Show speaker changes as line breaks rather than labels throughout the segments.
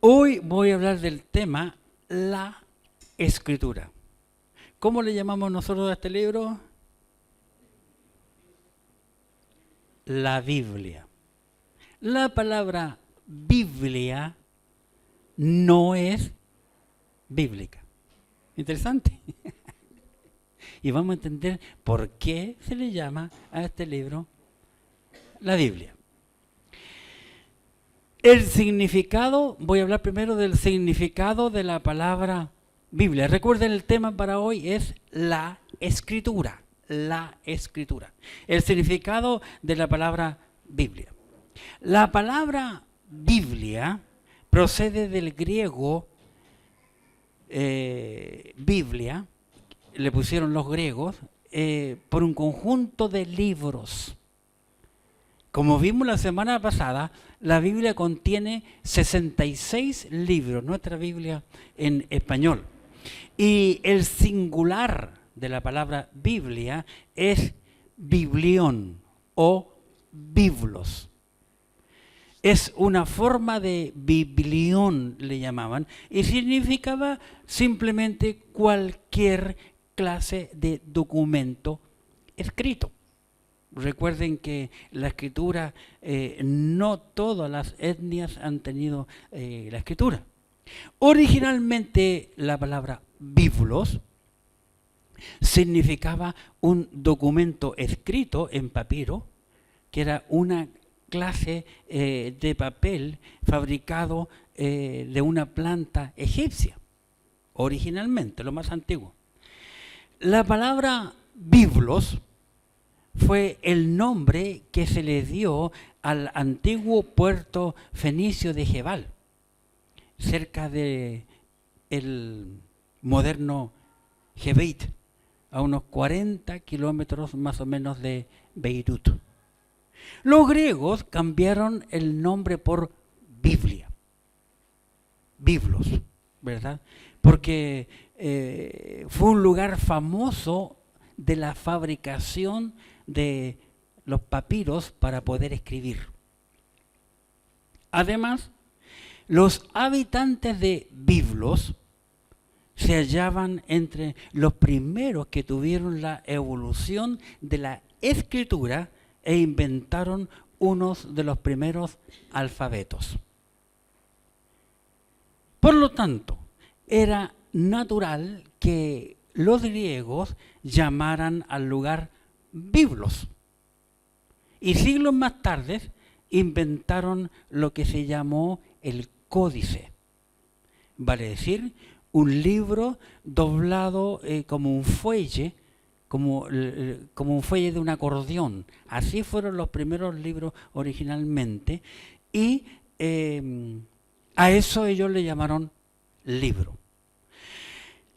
Hoy voy a hablar del tema la Escritura. ¿Cómo le llamamos nosotros a este libro? La Biblia. La palabra Biblia no es bíblica. Interesante. Y vamos a entender por qué se le llama a este libro la Biblia. El significado, voy a hablar primero del significado de la palabra Biblia. Recuerden, el tema para hoy es la Escritura. La Escritura. El significado de la palabra Biblia. La palabra Biblia procede del griego Biblia, le pusieron los griegos, por un conjunto de libros. Como vimos la semana pasada, la Biblia contiene 66 libros, nuestra Biblia en español. Y el singular de la palabra Biblia es biblión o biblos. Es una forma de biblión, le llamaban, y significaba simplemente cualquier clase de documento escrito. Recuerden que la escritura, no todas las etnias han tenido la escritura. Originalmente la palabra biblos significaba un documento escrito en papiro, que era una clase de papel fabricado de una planta egipcia, originalmente, lo más antiguo. La palabra biblos fue el nombre que se le dio al antiguo puerto fenicio de Jebal, cerca de el moderno Jebeit, a unos 40 kilómetros más o menos de Beirut. Los griegos cambiaron el nombre por Biblia, biblos, ¿verdad? Porque fue un lugar famoso de la fabricación de los papiros para poder escribir. Además, los habitantes de Biblos se hallaban entre los primeros que tuvieron la evolución de la escritura e inventaron unos de los primeros alfabetos. Por lo tanto, era natural que los griegos llamaran al lugar Biblos. Y siglos más tarde inventaron lo que se llamó el códice. Vale decir, un libro doblado como un fuelle, como un fuelle de un acordeón. Así fueron los primeros libros originalmente. Y a eso ellos le llamaron libro.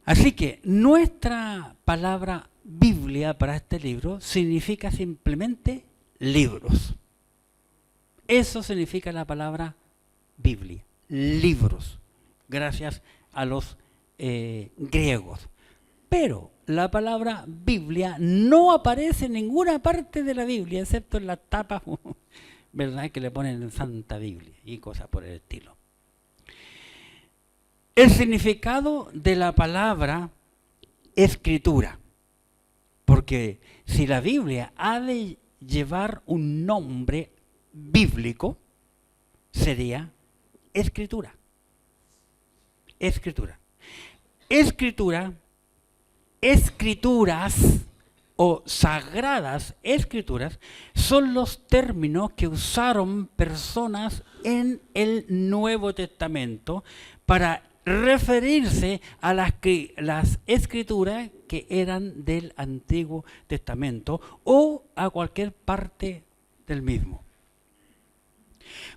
Así que nuestra palabra Biblia para este libro significa simplemente libros. Eso significa la palabra Biblia, libros, gracias a los griegos. Pero la palabra Biblia no aparece en ninguna parte de la Biblia, excepto en las tapas, ¿verdad?, que le ponen Santa Biblia y cosas por el estilo. El significado de la palabra escritura, porque si la Biblia ha de llevar un nombre bíblico, sería escritura. Escritura. Escritura, escrituras o sagradas escrituras son los términos que usaron personas en el Nuevo Testamento para referirse a las escrituras que eran del Antiguo Testamento o a cualquier parte del mismo.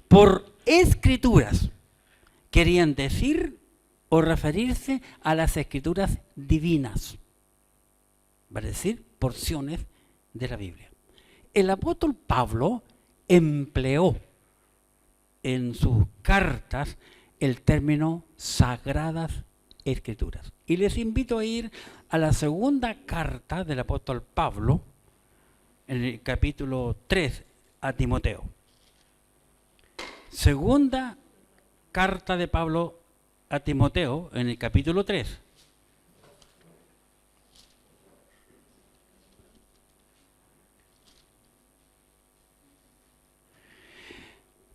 Por escrituras querían decir o referirse a las escrituras divinas, vale decir, porciones de la Biblia. El apóstol Pablo empleó en sus cartas el término sagradas escrituras. Y les invito a ir a la segunda carta del apóstol Pablo, en el capítulo 3 a Timoteo. Segunda carta de Pablo a Timoteo, en el capítulo 3.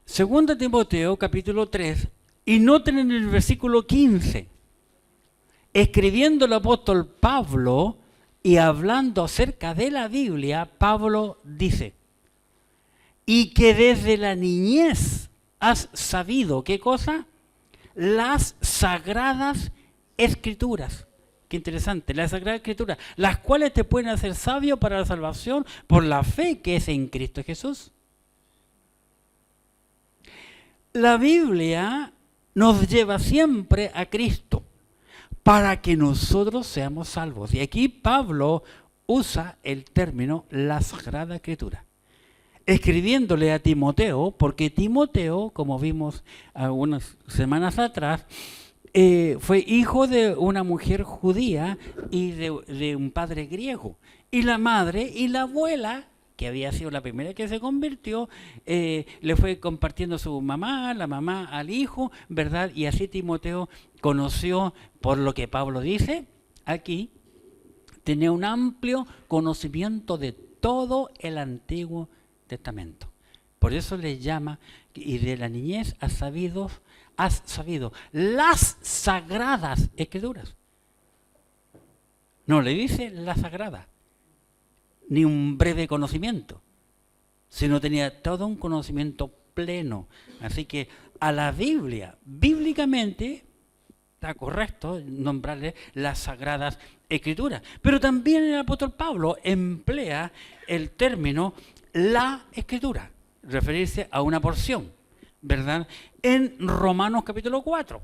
Segunda Timoteo, capítulo 3, y noten en el versículo 15, escribiendo el apóstol Pablo y hablando acerca de la Biblia, Pablo dice, y que desde la niñez has sabido, ¿qué cosa? Las sagradas escrituras. Qué interesante, las sagradas escrituras, las cuales te pueden hacer sabio para la salvación por la fe que es en Cristo Jesús. La Biblia nos lleva siempre a Cristo para que nosotros seamos salvos. Y aquí Pablo usa el término la Sagrada Escritura, escribiéndole a Timoteo, porque Timoteo, como vimos algunas semanas atrás, fue hijo de una mujer judía y de un padre griego. Y la madre y la abuela, que había sido la primera que se convirtió, le fue compartiendo su mamá, la mamá al hijo, ¿verdad? Y así Timoteo conoció, por lo que Pablo dice aquí, tenía un amplio conocimiento de todo el Antiguo Testamento. Por eso le llama, y de la niñez has sabido las sagradas escrituras. No le dice la sagrada, ni un breve conocimiento, sino tenía todo un conocimiento pleno. Así que a la Biblia, bíblicamente, está correcto nombrarle las sagradas escrituras. Pero también el apóstol Pablo emplea el término la escritura, referirse a una porción, ¿verdad? En Romanos capítulo 4.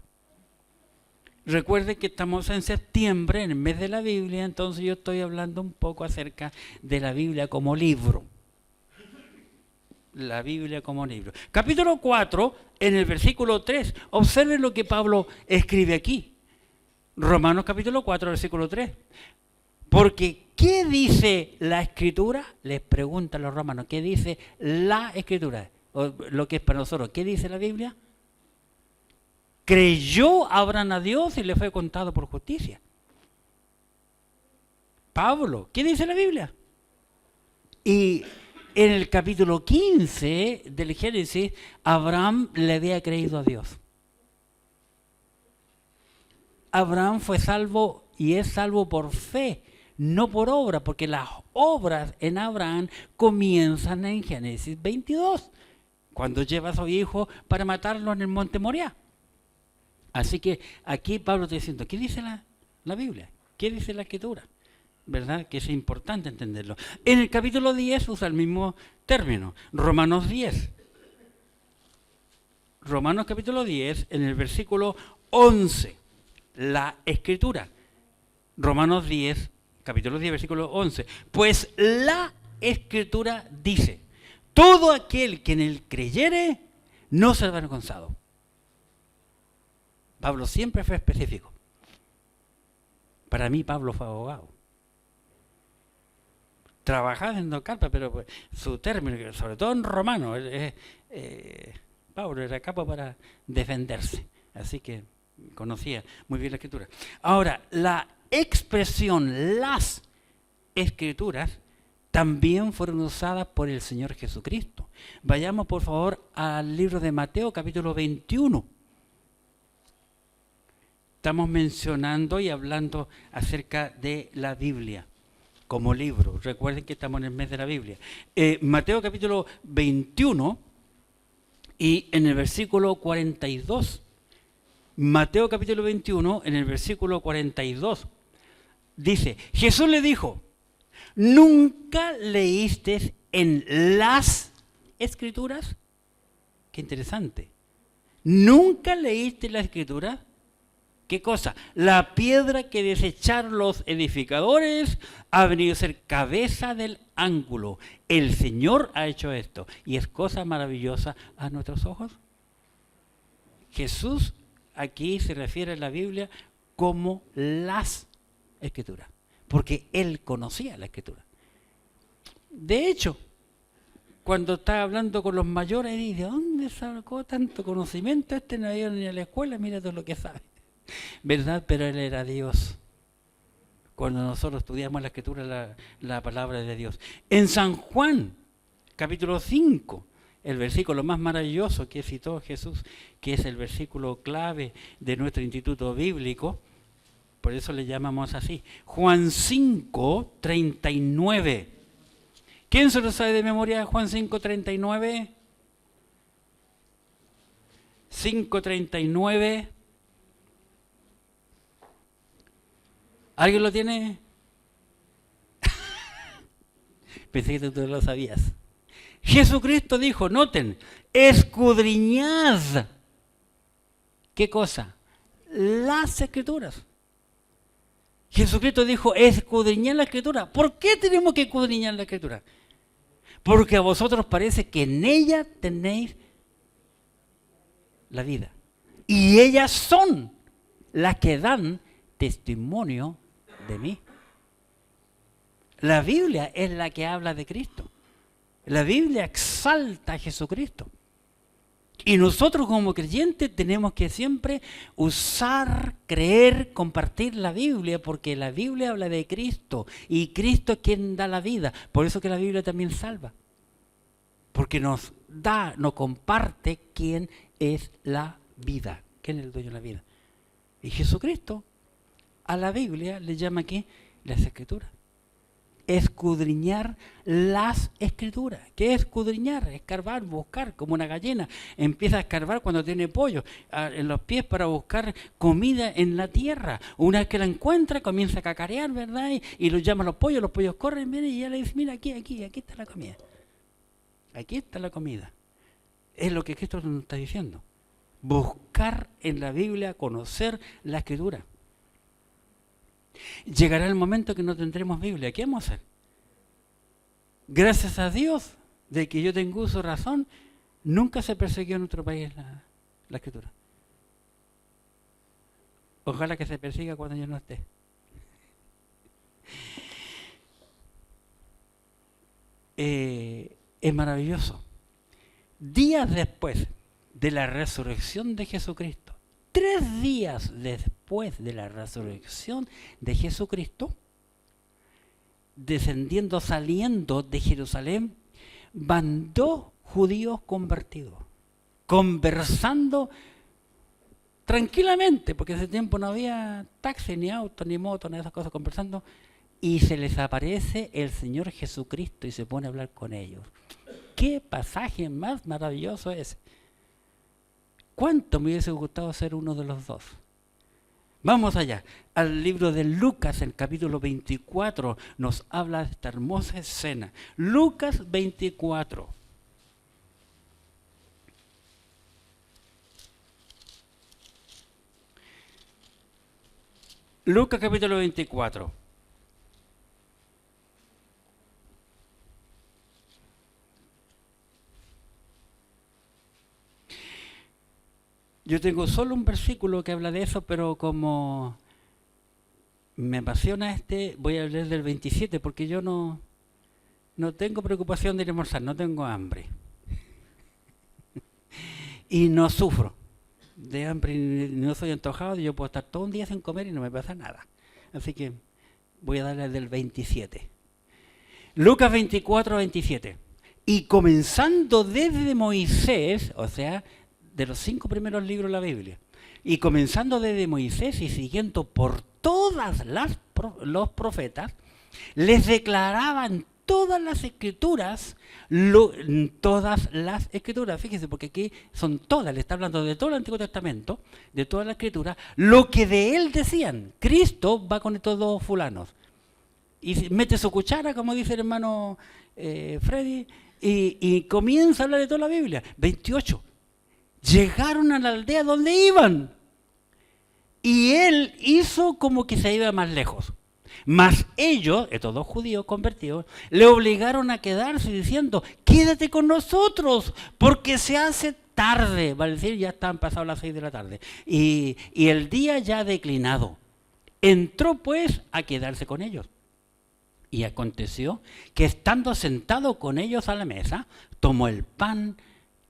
Recuerden que estamos en septiembre, en el mes de la Biblia, entonces yo estoy hablando un poco acerca de la Biblia como libro. La Biblia como libro. Capítulo 4, en el versículo 3. Observen lo que Pablo escribe aquí. Romanos capítulo 4, versículo 3. Porque, ¿qué dice la Escritura? Les preguntan los romanos, ¿qué dice la Escritura? O lo que es para nosotros, ¿qué dice la Biblia? Creyó Abraham a Dios y le fue contado por justicia. Pablo, ¿qué dice la Biblia? Y en el capítulo 15 del Génesis, Abraham le había creído a Dios. Abraham fue salvo y es salvo por fe, no por obra, porque las obras en Abraham comienzan en Génesis 22, cuando lleva a su hijo para matarlo en el monte Moriah. Así que aquí Pablo está diciendo, ¿qué dice la Biblia? ¿Qué dice la Escritura? ¿Verdad? Que es importante entenderlo. En el capítulo 10 usa el mismo término, Romanos 10. Romanos capítulo 10, en el versículo 11, la Escritura. Romanos 10, capítulo 10, versículo 11. Pues la Escritura dice, todo aquel que en él creyere no será avergonzado. Pablo siempre fue específico. Para mí Pablo fue abogado. Trabajaba haciendo cartas, pero pues, su término, sobre todo en romano, Pablo era capo para defenderse. Así que conocía muy bien la Escritura. Ahora, la expresión las Escrituras también fueron usadas por el Señor Jesucristo. Vayamos por favor al libro de Mateo capítulo 21. Estamos mencionando y hablando acerca de la Biblia como libro. Recuerden que estamos en el mes de la Biblia. Mateo capítulo 21 y en el versículo 42. Mateo capítulo 21 en el versículo 42. Dice, Jesús le dijo, ¿nunca leíste en las Escrituras? Qué interesante. ¿Nunca leíste la Escritura? ¿Qué cosa? La piedra que desecharon los edificadores ha venido a ser cabeza del ángulo. El Señor ha hecho esto y es cosa maravillosa a nuestros ojos. Jesús aquí se refiere a la Biblia como las Escrituras, porque Él conocía la Escritura. De hecho, Cuando está hablando con los mayores, y ¿de dónde sacó tanto conocimiento? Este no ha ido ni a la escuela, mira todo lo que sabe. ¿Verdad? Pero él era Dios. Cuando nosotros estudiamos la Escritura, la palabra de Dios. En San Juan, capítulo 5, el versículo más maravilloso que citó Jesús, que es el versículo clave de nuestro instituto bíblico, por eso le llamamos así. Juan 5, 39. ¿Quién se lo sabe de memoria Juan 5, 39? 5, 39. ¿Alguien lo tiene? Pensé que tú lo sabías. Jesucristo dijo, noten, escudriñad. ¿Qué cosa? Las Escrituras. Jesucristo dijo, escudriñad la Escritura. ¿Por qué tenemos que escudriñar la Escritura? Porque a vosotros parece que en ella tenéis la vida. Y ellas son las que dan testimonio de mí. La Biblia es la que habla de Cristo. La Biblia exalta a Jesucristo. Y nosotros como creyentes tenemos que siempre usar, creer, compartir la Biblia, porque la Biblia habla de Cristo y Cristo es quien da la vida. Por eso que la Biblia también salva. Porque nos da, nos comparte quién es la vida, quién es el dueño de la vida. Y Jesucristo a la Biblia le llama aquí las Escrituras. Escudriñar las Escrituras. ¿Qué es escudriñar? Escarbar, buscar, como una gallina. Empieza a escarbar cuando tiene pollo en los pies para buscar comida en la tierra. Una vez que la encuentra, comienza a cacarear, ¿verdad? Y los llama a los pollos corren, vienen y ya le dice, mira, aquí está la comida. Aquí está la comida. Es lo que Cristo nos está diciendo. Buscar en la Biblia, conocer la Escritura. Llegará el momento que no tendremos Biblia. ¿Qué vamos a hacer? Gracias a Dios de que yo tengo uso razón, nunca se persiguió en nuestro país la Escritura. Ojalá que se persiga cuando yo no esté. Es maravilloso. Días después de la resurrección de Jesucristo, 3 días después de la resurrección de Jesucristo, descendiendo, saliendo de Jerusalén, van 2 judíos convertidos, conversando tranquilamente, porque en ese tiempo no había taxi, ni auto, ni moto, ni esas cosas, conversando, y se les aparece el Señor Jesucristo y se pone a hablar con ellos. ¡Qué pasaje más maravilloso es! ¿Cuánto me hubiese gustado ser uno de los 2? Vamos allá, al libro de Lucas, el capítulo 24, nos habla de esta hermosa escena. Lucas 24. Lucas capítulo 24. Yo tengo solo un versículo que habla de eso, pero como me apasiona voy a leer del 27, porque yo no tengo preocupación de ir a almorzar, no tengo hambre. Y no sufro de hambre, no soy antojado, yo puedo estar todo un día sin comer y no me pasa nada. Así que voy a darle del 27. Lucas 24, 27. Y comenzando desde Moisés, o sea, de los 5 primeros libros de la Biblia, y comenzando desde Moisés y siguiendo por todas los profetas, les declaraban todas las escrituras, fíjense, porque aquí son todas, le está hablando de todo el Antiguo Testamento, de toda la escritura, lo que de él decían. Cristo va con estos 2 fulanos y mete su cuchara, como dice el hermano Freddy, y comienza a hablar de toda la Biblia. 28. Llegaron a la aldea donde iban y él hizo como que se iba más lejos. Mas ellos, estos 2 judíos convertidos, le obligaron a quedarse diciendo, quédate con nosotros porque se hace tarde. Va a decir, ya están pasadas las 6 de la tarde y el día ya ha declinado. Entró pues a quedarse con ellos. Y aconteció que estando sentado con ellos a la mesa, tomó el pan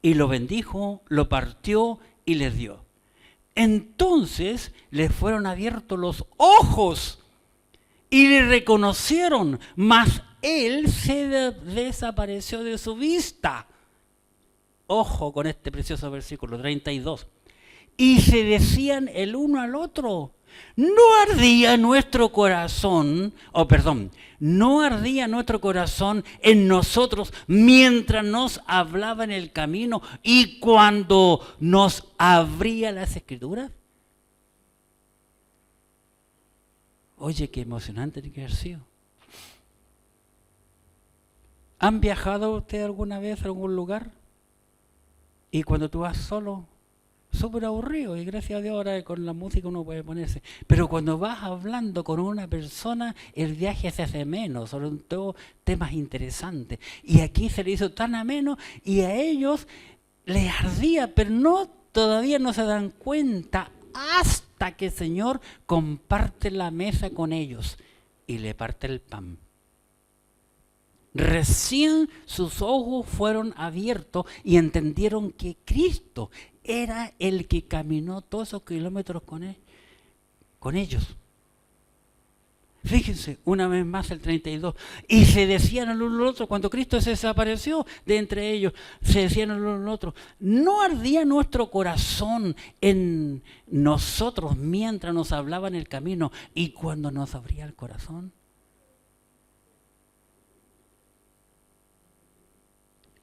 y lo bendijo, lo partió y les dio. Entonces les fueron abiertos los ojos y le reconocieron, mas él se desapareció de su vista. Ojo con este precioso versículo 32. Y se decían el uno al otro, ¿no ardía nuestro corazón, no ardía nuestro corazón en nosotros mientras nos hablaba en el camino y cuando nos abría las Escrituras? Oye, qué emocionante tiene que haber sido. ¿Han viajado usted alguna vez a algún lugar? Y cuando tú vas solo, súper aburrido, y gracias a Dios ahora con la música uno puede ponerse. Pero cuando vas hablando con una persona, el viaje se hace menos, sobre todo temas interesantes. Y aquí se le hizo tan ameno y a ellos les ardía, pero todavía no se dan cuenta hasta que el Señor comparte la mesa con ellos y le parte el pan. Recién sus ojos fueron abiertos y entendieron que Cristo era el que caminó todos esos kilómetros con ellos. Fíjense, una vez más el 32. Y se decían el uno al otro, cuando Cristo se desapareció de entre ellos, se decían el uno al otro, ¿no ardía nuestro corazón en nosotros mientras nos hablaba en el camino y cuando nos abría el corazón?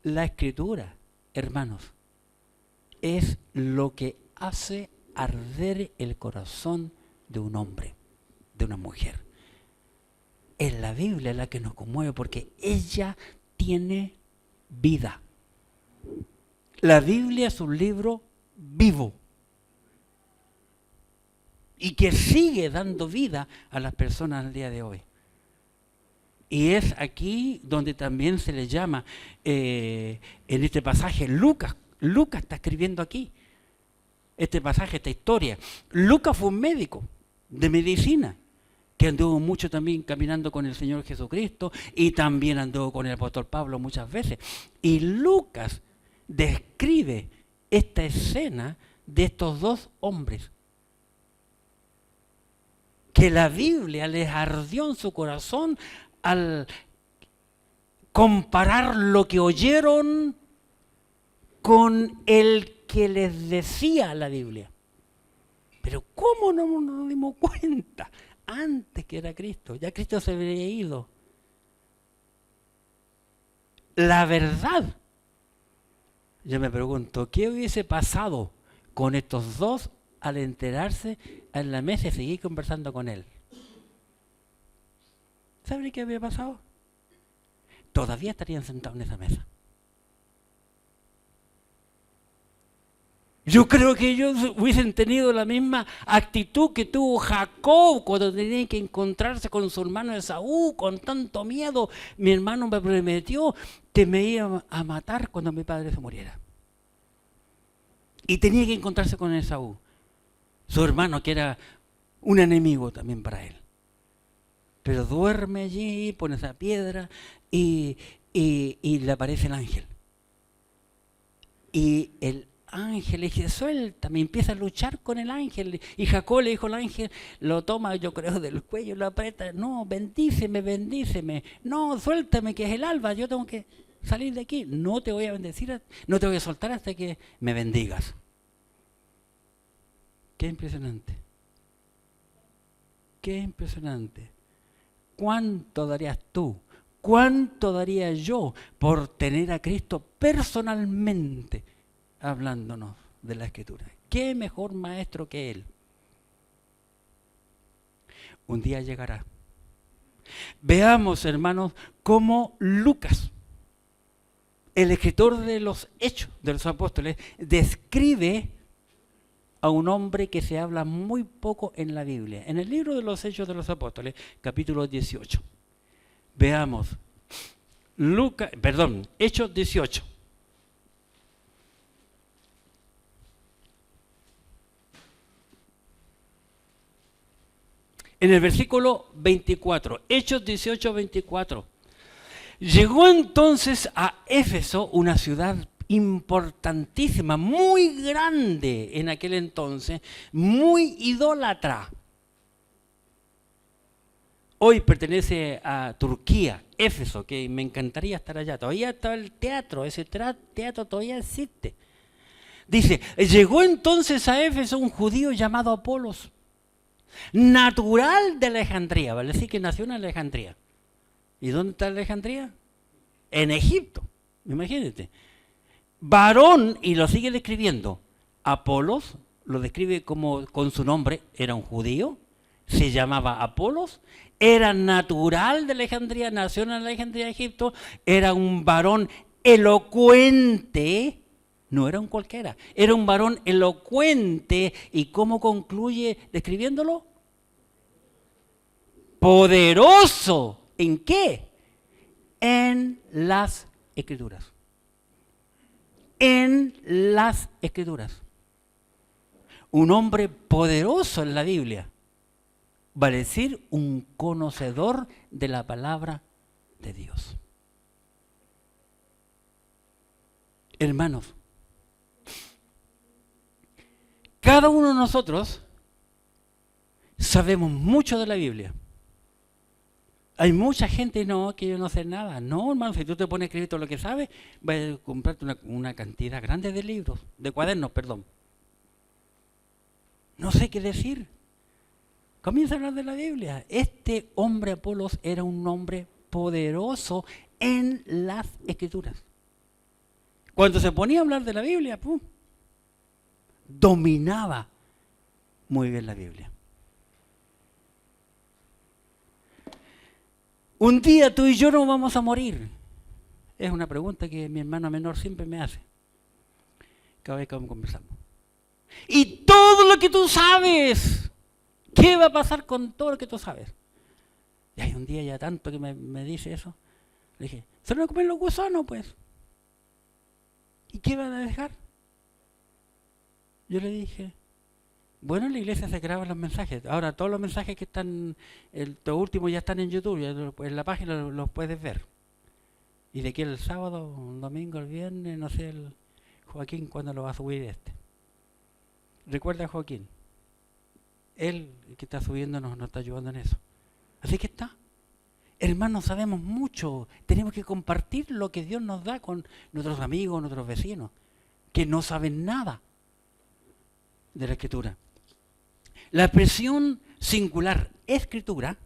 La Escritura, hermanos, es lo que hace arder el corazón de un hombre, de una mujer. Es la Biblia la que nos conmueve porque ella tiene vida. La Biblia es un libro vivo y que sigue dando vida a las personas al día de hoy. Y es aquí donde también se le llama, en este pasaje, Lucas está escribiendo aquí, este pasaje, esta historia. Lucas fue un médico de medicina, que anduvo mucho también caminando con el Señor Jesucristo y también anduvo con el apóstol Pablo muchas veces. Y Lucas describe esta escena de estos dos hombres, que la Biblia les ardió en su corazón al comparar lo que oyeron con el que les decía la Biblia. Pero ¿cómo no nos dimos cuenta? Antes que era Cristo, ya Cristo se había ido. La verdad, yo me pregunto, ¿qué hubiese pasado con estos dos al enterarse en la mesa y seguir conversando con él? ¿Saben qué había pasado? Todavía estarían sentados en esa mesa. Yo creo que ellos hubiesen tenido la misma actitud que tuvo Jacob cuando tenía que encontrarse con su hermano Esaú, con tanto miedo. Mi hermano me prometió que me iba a matar cuando mi padre se muriera. Y tenía que encontrarse con Esaú, su hermano que era un enemigo también para él. Pero duerme allí, pone esa piedra y le aparece el ángel. Y el ángel le dice, suéltame, empieza a luchar con el ángel. Y Jacob le dijo al ángel, lo toma, yo creo, del cuello, lo aprieta. No, bendíceme, bendíceme. No, suéltame, que es el alba, yo tengo que salir de aquí. No te voy a bendecir, no te voy a soltar hasta que me bendigas. Qué impresionante. Qué impresionante. ¿Cuánto darías tú? ¿Cuánto daría yo por tener a Cristo personalmente hablándonos de la Escritura? ¿Qué mejor maestro que Él? Un día llegará. Veamos, hermanos, cómo Lucas, el escritor de los Hechos de los Apóstoles, describe a un hombre que se habla muy poco en la Biblia. En el libro de los Hechos de los Apóstoles, capítulo 18. Veamos. Hechos 18. En el versículo 24, Hechos 18, 24. Llegó entonces a Éfeso, una ciudad importantísima, muy grande en aquel entonces, muy idólatra. Hoy pertenece a Turquía, Éfeso, que me encantaría estar allá. Todavía está el teatro, ese teatro todavía existe. Dice, llegó entonces a Éfeso un judío llamado Apolos, natural de Alejandría, vale decir que nació en Alejandría. ¿Y dónde está Alejandría? En Egipto, imagínate. Varón, y lo sigue describiendo, Apolos, lo describe como con su nombre, era un judío, se llamaba Apolos, era natural de Alejandría, nació en Alejandría, Egipto, era un varón elocuente, no era un cualquiera, era un varón elocuente. ¿Y cómo concluye describiéndolo? Poderoso. ¿En qué? En las Escrituras. En las Escrituras. Un hombre poderoso en la Biblia. Vale decir, un conocedor de la palabra de Dios. Hermanos, cada uno de nosotros sabemos mucho de la Biblia. Hay mucha gente, no, que yo no sé nada. No, hermano, si tú te pones a escribir todo lo que sabes, vas a comprarte una cantidad grande de libros, de cuadernos, perdón. No sé qué decir. Comienza a hablar de la Biblia. Este hombre Apolos era un hombre poderoso en las Escrituras. Cuando se ponía a hablar de la Biblia, ¡pum!, dominaba muy bien la Biblia. Un día tú y yo no vamos a morir. Es una pregunta que mi hermano menor siempre me hace, cada vez que conversamos. Y todo lo que tú sabes, ¿qué va a pasar con todo lo que tú sabes? Y hay un día ya tanto que me dice eso. Le dije, ¿se lo van a comer los gusanos, pues? ¿Y qué van a dejar? Yo le dije, bueno, en la iglesia se graban los mensajes. Ahora todos los mensajes que están, los últimos ya están en YouTube, ya en la página los puedes ver. Y de aquí el sábado, el domingo, el viernes, no sé, el Joaquín cuándo lo va a subir este. Recuerda a Joaquín. Él que está subiendo nos está ayudando en eso. Así que está. Hermanos, sabemos mucho. Tenemos que compartir lo que Dios nos da con nuestros amigos, nuestros vecinos, que no saben nada de la Escritura. La expresión singular Escritura,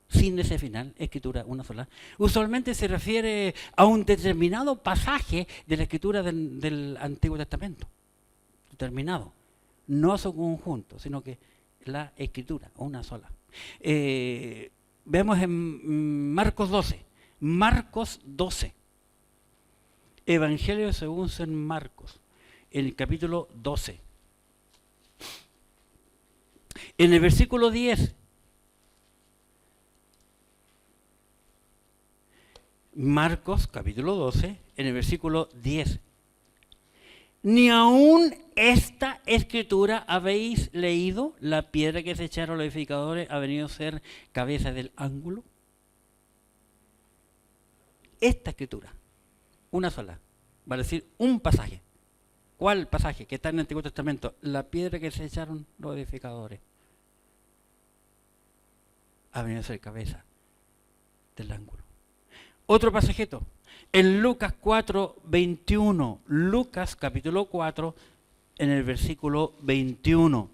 sin ese final, Escritura una sola, usualmente se refiere a un determinado pasaje de la Escritura del Antiguo Testamento. Determinado. No a su conjunto, sino que la Escritura, una sola. Vemos en Marcos 12. Marcos 12. Evangelio según San Marcos, en el capítulo 12. En el versículo 10, Marcos capítulo 12, en el versículo 10. Ni aún esta escritura habéis leído, la piedra que se echaron los edificadores ha venido a ser cabeza del ángulo. Esta escritura, una sola, va a decir un pasaje. ¿Cuál pasaje? Que está en el Antiguo Testamento. La piedra que se echaron los edificadores ha venido a ser cabeza del ángulo. Otro pasajito. En Lucas 4, 21. Lucas capítulo 4, en el versículo 21.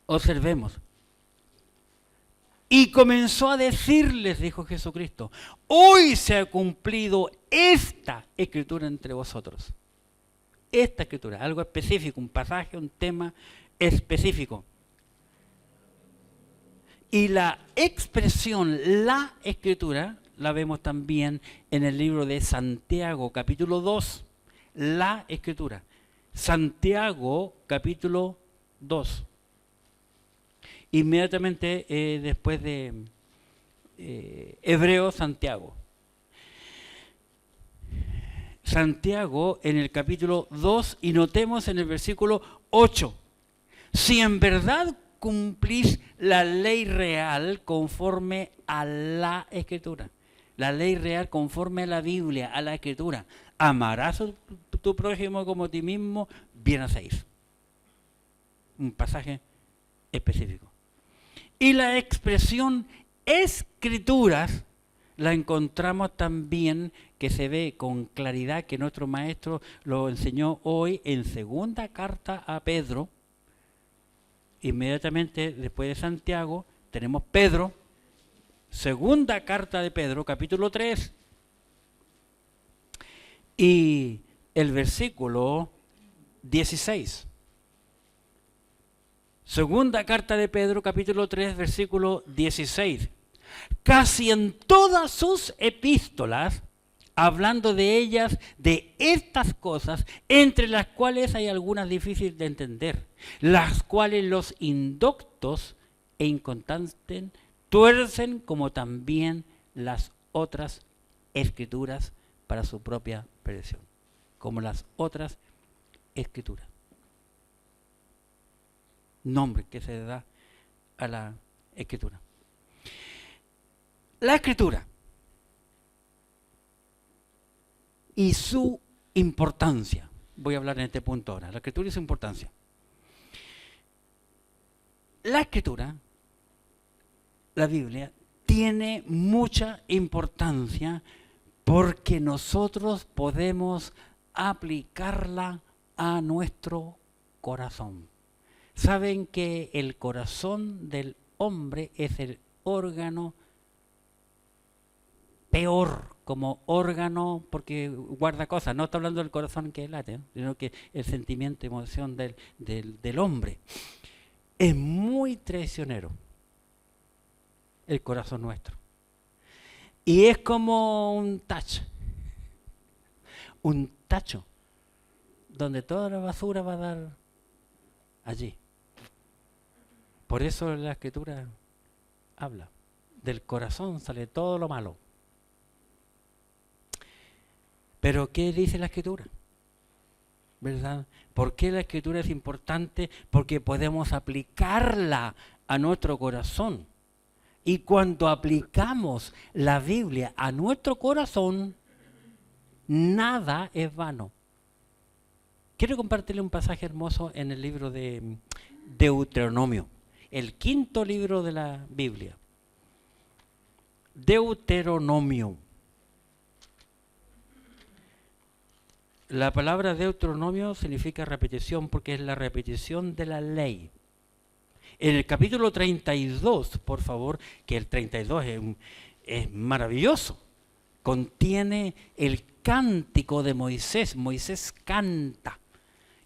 Observemos. Y comenzó a decirles, dijo Jesucristo, hoy se ha cumplido esta escritura entre vosotros. Esta escritura, algo específico, un pasaje, un tema específico. Y la expresión, la escritura, la vemos también en el libro de Santiago, capítulo 2. La escritura. Santiago, capítulo 2. Inmediatamente después de Hebreo, Santiago. Santiago en el capítulo 2 y notemos en el versículo 8. si en verdad cumplís la ley real conforme a la Escritura. La ley real conforme a la Biblia, a la Escritura. Amarás a tu prójimo como a ti mismo, bien hacéis. Un pasaje específico. Y la expresión escrituras la encontramos también, que se ve con claridad, que nuestro maestro lo enseñó hoy en segunda carta a Pedro. Inmediatamente después de Santiago tenemos Pedro, segunda carta de Pedro, capítulo 3, y el versículo 16. Segunda carta de Pedro, capítulo 3, versículo 16. Casi en todas sus epístolas, hablando de ellas, de estas cosas, entre las cuales hay algunas difíciles de entender, las cuales los indoctos e inconstantes tuercen, como también las otras escrituras para su propia perdición, como las otras escrituras. Nombre que se da a la escritura. La escritura y su importancia. Voy a hablar en este punto ahora. La escritura y su importancia. La escritura, la Biblia, tiene mucha importancia porque nosotros podemos aplicarla a nuestro corazón. Saben que el corazón del hombre es el órgano peor como órgano porque guarda cosas. No está hablando del corazón que late, sino que el sentimiento, emoción del hombre. Es muy traicionero el corazón nuestro. Y es como un tacho, donde toda la basura va a dar allí. Por eso la Escritura habla. Del corazón sale todo lo malo. Pero ¿qué dice la Escritura? ¿Verdad? ¿Por qué la Escritura es importante? Porque podemos aplicarla a nuestro corazón. Y cuando aplicamos la Biblia a nuestro corazón, nada es vano. Quiero compartirle un pasaje hermoso en el libro de Deuteronomio, el quinto libro de la Biblia. Deuteronomio. La palabra Deuteronomio significa repetición porque es la repetición de la ley. En el capítulo 32, por favor, que el 32 es maravilloso, contiene el cántico de Moisés. Moisés canta.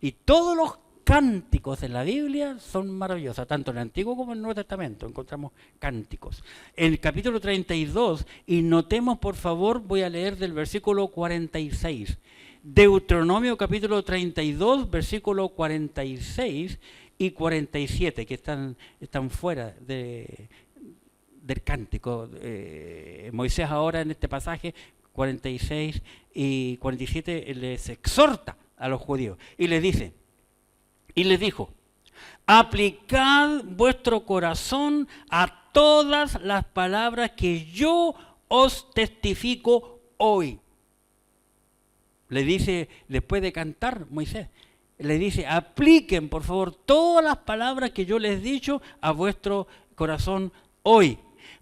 Y todos los cánticos de la Biblia son maravillosos, tanto en el Antiguo como en el Nuevo Testamento encontramos cánticos. En el capítulo 32, y notemos por favor, voy a leer del versículo 46. Deuteronomio capítulo 32, versículo 46 y 47, que están fuera del cántico. Moisés ahora en este pasaje 46 y 47 les exhorta a los judíos y les dice, y les dijo: aplicad vuestro corazón a todas las palabras que yo os testifico hoy. Le dice, después de cantar Moisés, le dice, apliquen por favor todas las palabras que yo les he dicho a vuestro corazón hoy,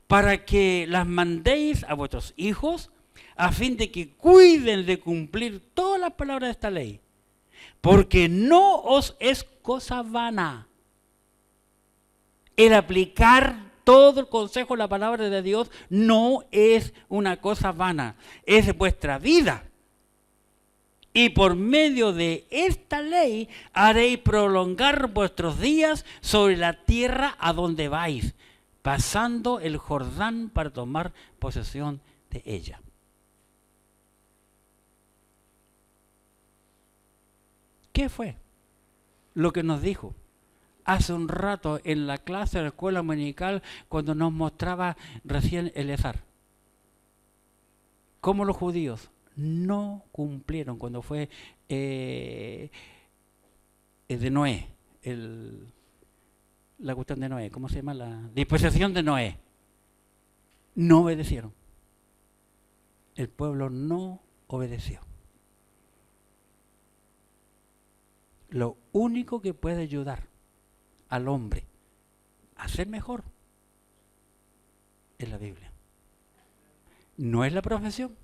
para que las mandéis a vuestros hijos, a fin de que cuiden de cumplir todas las palabras de esta ley. Porque no os es cosa vana el aplicar todo el consejo, la palabra de Dios, no es una cosa vana, es vuestra vida. Y por medio de esta ley haréis prolongar vuestros días sobre la tierra a donde vais, pasando el Jordán para tomar posesión de ella. ¿Qué fue lo que nos dijo hace un rato en la clase de la escuela dominical cuando nos mostraba recién Eleazar? Cómo los judíos no cumplieron cuando fue de Noé, el la cuestión de Noé, ¿cómo se llama? La disposición de Noé. No obedecieron. El pueblo no obedeció. Lo único que puede ayudar al hombre a ser mejor es la Biblia. No es la profesión,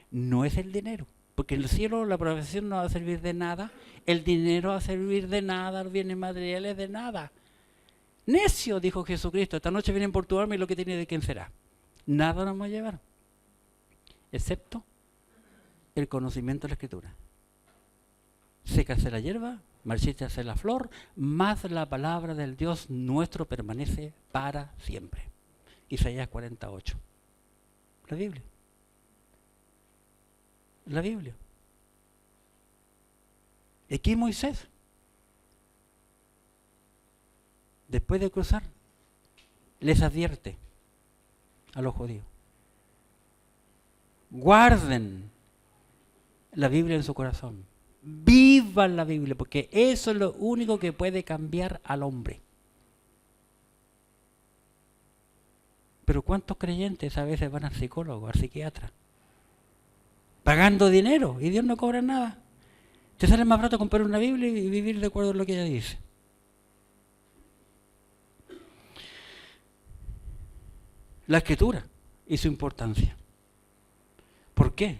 no es el dinero, porque en el cielo la profesión no va a servir de nada, el dinero va a servir de nada, los bienes materiales de nada. Necio, dijo Jesucristo, esta noche vienen por tu alma y lo que tiene de quién será. Nada nos va a llevar, excepto el conocimiento de la Escritura. Sécase la hierba, marchítase la flor, mas la palabra del Dios nuestro permanece para siempre. Isaías 48. La Biblia. La Biblia. Aquí Moisés, después de cruzar, les advierte a los judíos: guarden la Biblia en su corazón, vivan la Biblia, porque eso es lo único que puede cambiar al hombre. Pero ¿cuántos creyentes a veces van al psicólogo, al psiquiatra, pagando dinero y Dios no cobra nada? Te sale más barato comprar una Biblia y vivir de acuerdo a lo que ella dice. La Escritura y su importancia. ¿Por qué?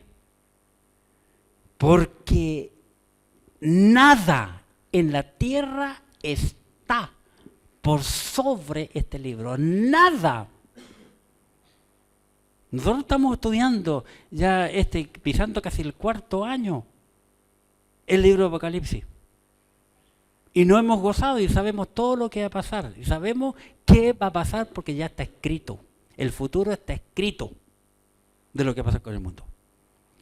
Porque nada en la tierra está por sobre este libro. Nada. Nosotros estamos estudiando ya pisando casi el 4º año el libro de Apocalipsis. Y no hemos gozado y sabemos todo lo que va a pasar. Y sabemos qué va a pasar porque ya está escrito. El futuro está escrito de lo que pasa con el mundo.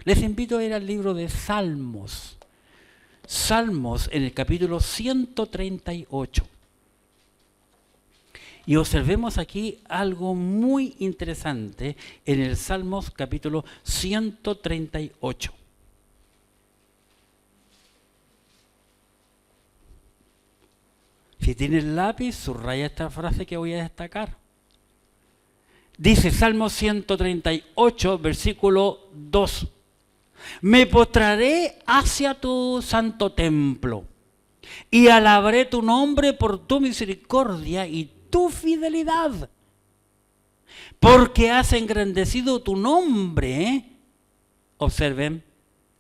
Les invito a ir al libro de Salmos. Salmos en el capítulo 138. Y observemos aquí algo muy interesante en el Salmos capítulo 138. Si tienes lápiz, subraya esta frase que voy a destacar. Dice Salmo 138, versículo 2. Me postraré hacia tu santo templo y alabaré tu nombre por tu misericordia y tu fidelidad, porque has engrandecido tu nombre. Observen,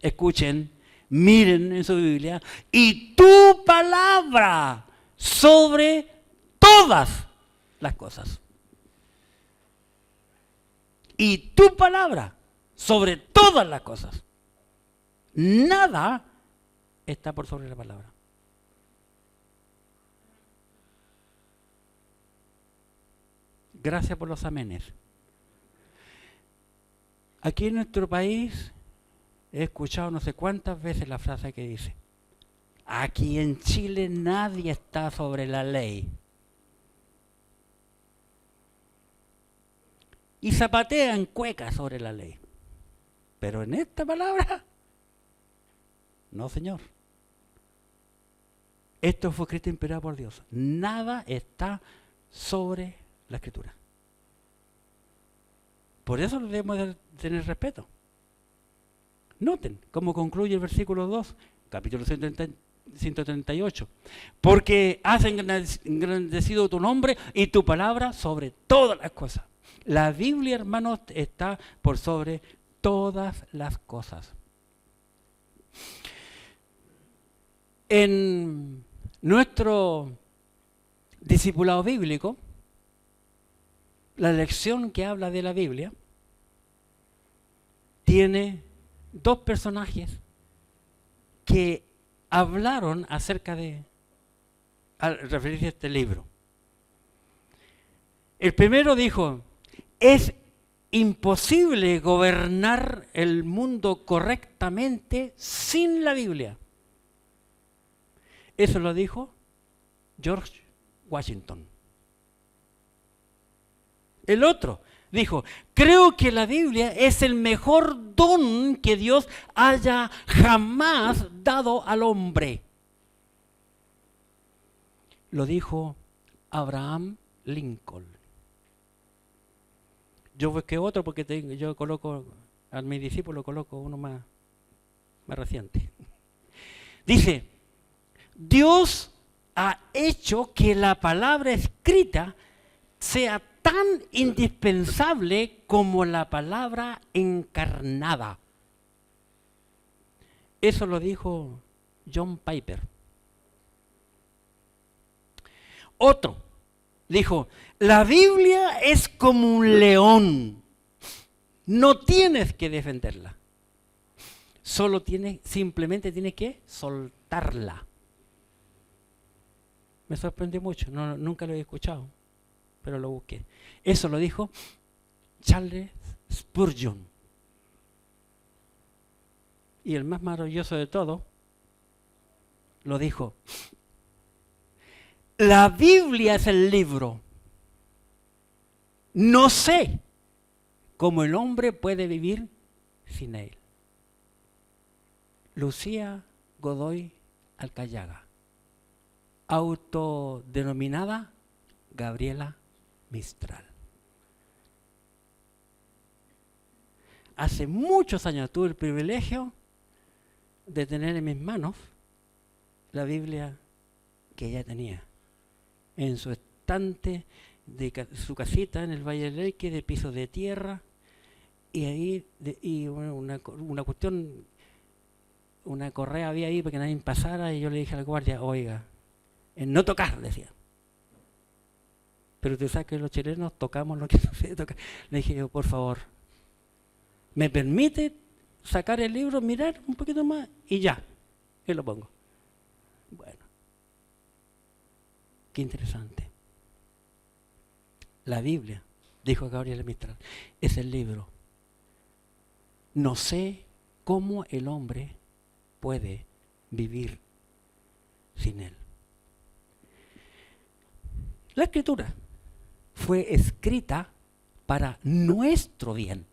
escuchen, miren en su Biblia, y tu palabra sobre todas las cosas. Y tu palabra sobre todas las cosas. Nada está por sobre la palabra. Gracias por los amenes. Aquí en nuestro país he escuchado no sé cuántas veces la frase que dice: aquí en Chile nadie está sobre la ley. Y zapatean cuecas sobre la ley. Pero en esta palabra, no, señor. Esto fue escrito e inspirado por Dios. Nada está sobre la Escritura. Por eso debemos de tener respeto. Noten cómo concluye el versículo 2, capítulo 138. Porque has engrandecido tu nombre y tu palabra sobre todas las cosas. La Biblia, hermanos, está por sobre todas las cosas. En nuestro discipulado bíblico, la lección que habla de la Biblia tiene dos personajes que hablaron acerca de, al referirse a este libro. El primero dijo: es imposible gobernar el mundo correctamente sin la Biblia. Eso lo dijo George Washington. El otro dijo: creo que la Biblia es el mejor don que Dios haya jamás dado al hombre. Lo dijo Abraham Lincoln. Yo busqué otro porque yo coloco, a mi discípulo coloco uno más reciente. Dice, Dios ha hecho que la palabra escrita sea tan indispensable como la palabra encarnada. Eso lo dijo John Piper. Otro dijo, la Biblia es como un león, no tienes que defenderla, simplemente tienes que soltarla. Me sorprendió mucho, nunca lo había escuchado, pero lo busqué. Eso lo dijo Charles Spurgeon. Y el más maravilloso de todo, lo dijo, la Biblia es el libro. No sé cómo el hombre puede vivir sin él. Lucía Godoy Alcayaga, autodenominada Gabriela Mistral. Hace muchos años tuve el privilegio de tener en mis manos la Biblia que ella tenía en su estante de su casita en el Valle del Leyque, de piso de tierra, y ahí una cuestión, una correa había ahí para que nadie pasara, y yo le dije al guardia, oiga, en no tocar, decía. Pero usted sabe que los chilenos tocamos lo que no se toca. Le dije yo, por favor, ¿me permite sacar el libro, mirar un poquito más y ya? Y lo pongo. Bueno, qué interesante. La Biblia, dijo Gabriela Mistral, es el libro. No sé cómo el hombre puede vivir sin él. La Escritura fue escrita para nuestro bien.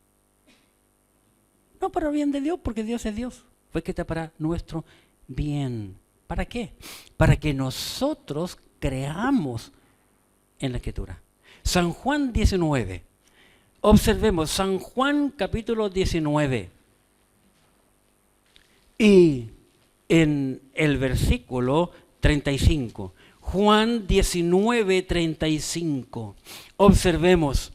No para el bien de Dios, porque Dios es Dios. Fue escrita para nuestro bien. ¿Para qué? Para que nosotros creamos en la Escritura. San Juan 19. Observemos, San Juan capítulo 19. Y en el versículo 35. Juan 19, 35. Observemos.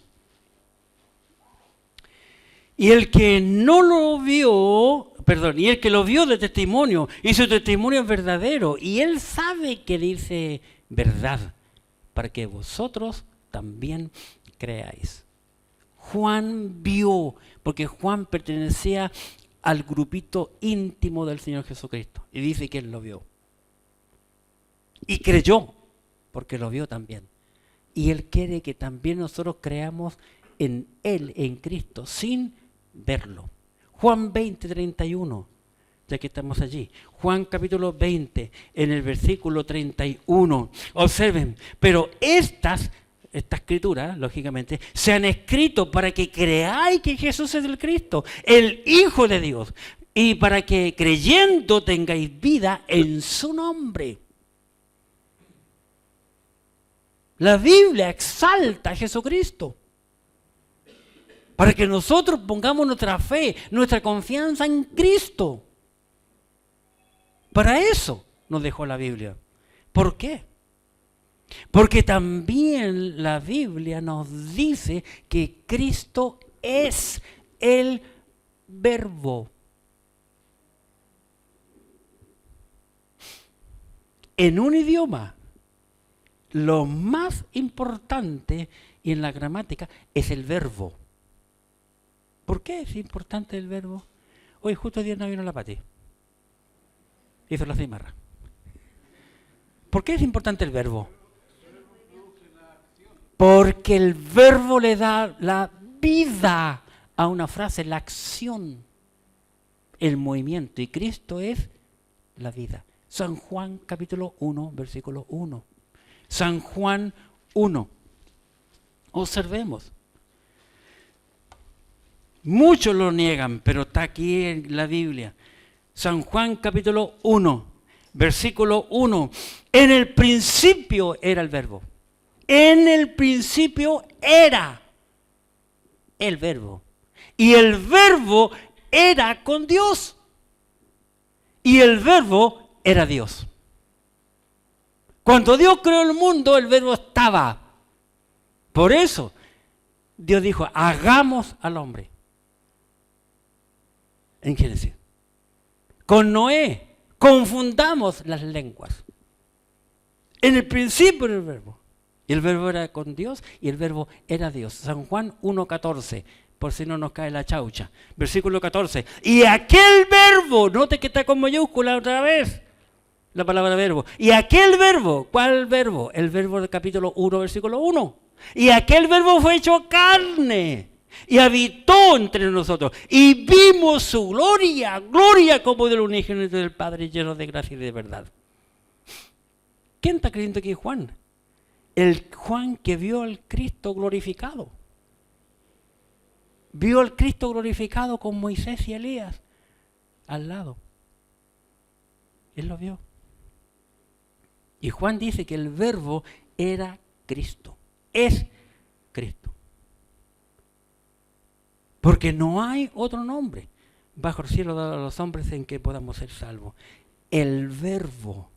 Y el que no lo vio, y el que lo vio de testimonio, y su testimonio es verdadero, y él sabe que dice verdad, para que vosotros también creáis. Juan vio, porque Juan pertenecía al grupito íntimo del Señor Jesucristo, y dice que él lo vio. Y creyó, porque lo vio también. Y él quiere que también nosotros creamos en él, en Cristo, sin verlo. Juan 20, 31, ya que estamos allí. Juan capítulo 20, en el versículo 31. Observen, pero esta escritura, lógicamente, se han escrito para que creáis que Jesús es el Cristo, el Hijo de Dios, y para que creyendo tengáis vida en su nombre. La Biblia exalta a Jesucristo para que nosotros pongamos nuestra fe, nuestra confianza en Cristo. Para eso nos dejó la Biblia. ¿Por qué? Porque también la Biblia nos dice que Cristo es el Verbo. En un idioma, lo más importante y en la gramática es el verbo. ¿Por qué es importante el verbo? Hoy justo el día no vino la Pati. Hizo la cimarra. ¿Por qué es importante el verbo? Porque el verbo le da la vida a una frase, la acción, el movimiento. Y Cristo es la vida. San Juan capítulo 1, versículo 1. San Juan 1. Observemos. Muchos lo niegan, pero está aquí en la Biblia. San Juan capítulo 1, versículo 1. En el principio era el verbo. En el principio era el Verbo. Y el Verbo era con Dios. Y el Verbo era Dios. Cuando Dios creó el mundo, el Verbo estaba. Por eso, Dios dijo, hagamos al hombre. En Génesis. Con Noé, confundamos las lenguas. En el principio era el Verbo. Y el Verbo era con Dios y el Verbo era Dios. San Juan 1:14, por si no nos cae la chaucha. Versículo 14. Y aquel Verbo, note que está con mayúscula otra vez, la palabra verbo. Y aquel Verbo, ¿cuál Verbo? El Verbo del capítulo 1, versículo 1. Y aquel Verbo fue hecho carne y habitó entre nosotros. Y vimos su gloria, gloria como del unigénito del Padre, lleno de gracia y de verdad. ¿Quién está creyendo aquí? Juan. El Juan que vio al Cristo glorificado. Vio al Cristo glorificado con Moisés y Elías al lado. Él lo vio. Y Juan dice que el Verbo era Cristo. Es Cristo. Porque no hay otro nombre bajo el cielo dado a los hombres en que podamos ser salvos. El Verbo.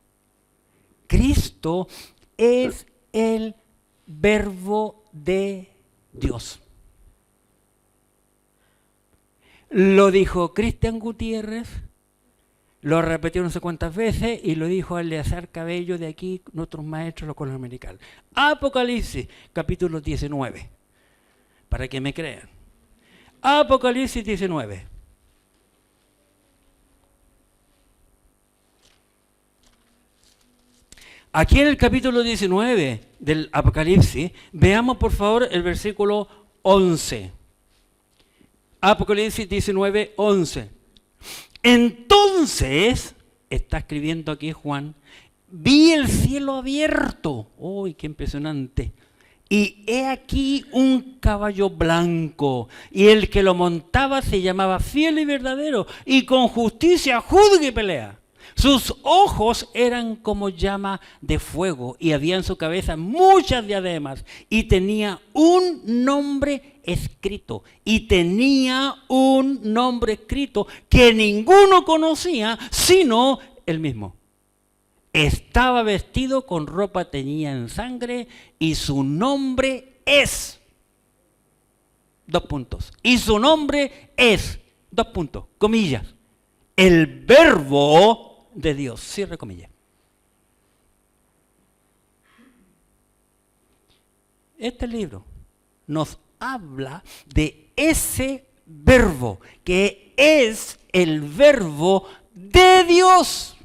Cristo es el Verbo de Dios. Lo dijo Cristian Gutiérrez, lo repitió no sé cuántas veces y lo dijo Eleazar Cabello de aquí, nuestros maestros los americanos. Apocalipsis, capítulo 19, para que me crean. Apocalipsis 19. Aquí en el capítulo 19 del Apocalipsis, veamos por favor el versículo 11. Apocalipsis 19, 11. Entonces, está escribiendo aquí Juan, vi el cielo abierto. ¡Uy, qué impresionante! Y he aquí un caballo blanco, y el que lo montaba se llamaba Fiel y Verdadero, y con justicia juzga y pelea. Sus ojos eran como llama de fuego y había en su cabeza muchas diademas y tenía un nombre escrito. Y tenía un nombre escrito que ninguno conocía sino él mismo. Estaba vestido con ropa teñida en sangre y su nombre es... Y su nombre es... comillas. El Verbo de Dios, cierre comillas. Este libro nos habla de ese Verbo, que es el Verbo de Dios.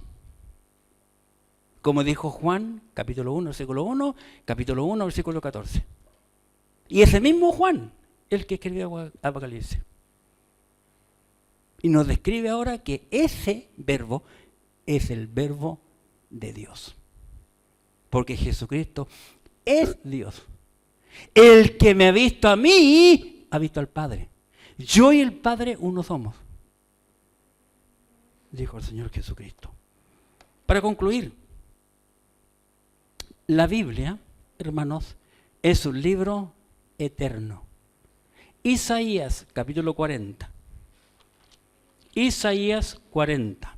Como dijo Juan, capítulo 1, versículo 1, capítulo 1, versículo 14. Y ese mismo Juan, el que escribió Apocalipsis. Y nos describe ahora que ese Verbo es el Verbo de Dios. Porque Jesucristo es Dios. El que me ha visto a mí, ha visto al Padre. Yo y el Padre uno somos, dijo el Señor Jesucristo. Para concluir, la Biblia, hermanos, es un libro eterno. Isaías, capítulo 40. Isaías 40.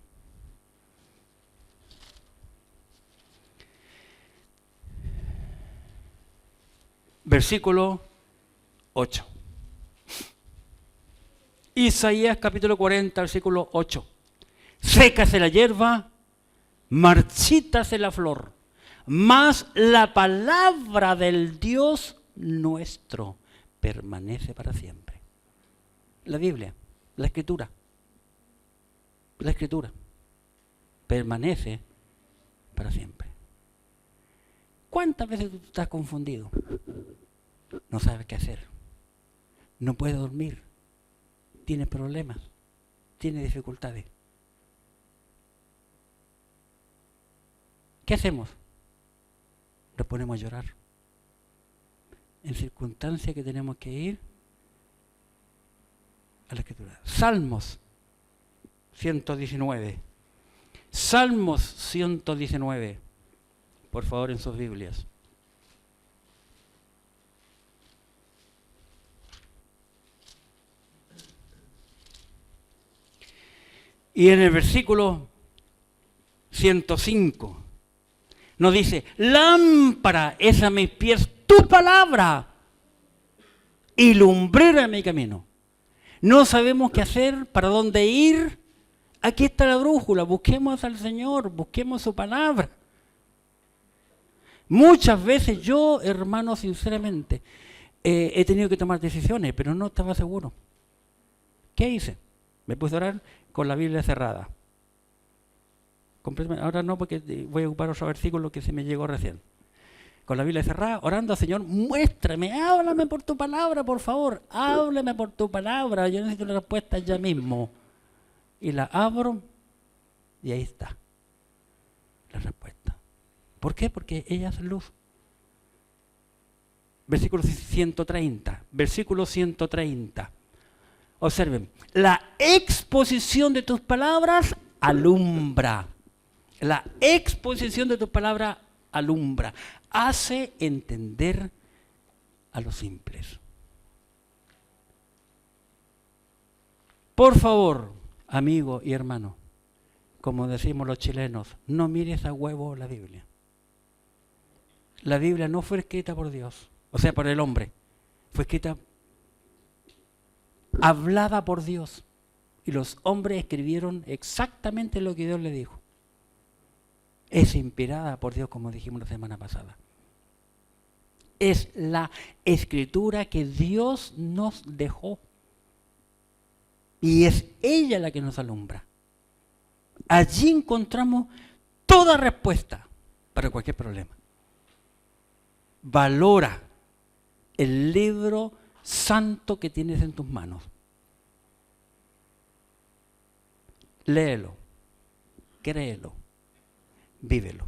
Versículo 8. Isaías capítulo 40, versículo 8. Sécase la hierba, marchítase la flor, mas la palabra del Dios nuestro permanece para siempre. La Biblia, la Escritura permanece para siempre. ¿Cuántas veces tú estás confundido? No sabes qué hacer. No puedes dormir. Tienes problemas. Tienes dificultades. ¿Qué hacemos? Nos ponemos a llorar. En circunstancias que tenemos que ir a la Escritura. Salmos 119. Salmos 119. Por favor, en sus Biblias. Y en el versículo 105 nos dice, lámpara es a mis pies tu palabra y lumbrera mi camino. No sabemos qué hacer, para dónde ir. Aquí está la brújula, busquemos al Señor, busquemos su palabra. Muchas veces yo, hermano, sinceramente, he tenido que tomar decisiones, pero no estaba seguro. ¿Qué hice? Me puse a orar con la Biblia cerrada. Ahora no, porque voy a ocupar otro versículo que se me llegó recién. Con la Biblia cerrada, orando, Señor, muéstrame, háblame por tu palabra, por favor, háblame por tu palabra, yo necesito una respuesta ya mismo. Y la abro y ahí está la respuesta. ¿Por qué? Porque ella es luz. Versículo 130, versículo 130. Observen, la exposición de tus palabras alumbra. La exposición de tus palabras alumbra. Hace entender a los simples. Por favor, amigo y hermano, como decimos los chilenos, no mires a huevo la Biblia. La Biblia no fue escrita por Dios, o sea, por el hombre. Fue escrita, hablada por Dios. Y los hombres escribieron exactamente lo que Dios le dijo. Es inspirada por Dios, como dijimos la semana pasada. Es la escritura que Dios nos dejó. Y es ella la que nos alumbra. Allí encontramos toda respuesta para cualquier problema. Valora el libro santo que tienes en tus manos. Léelo, créelo, vívelo.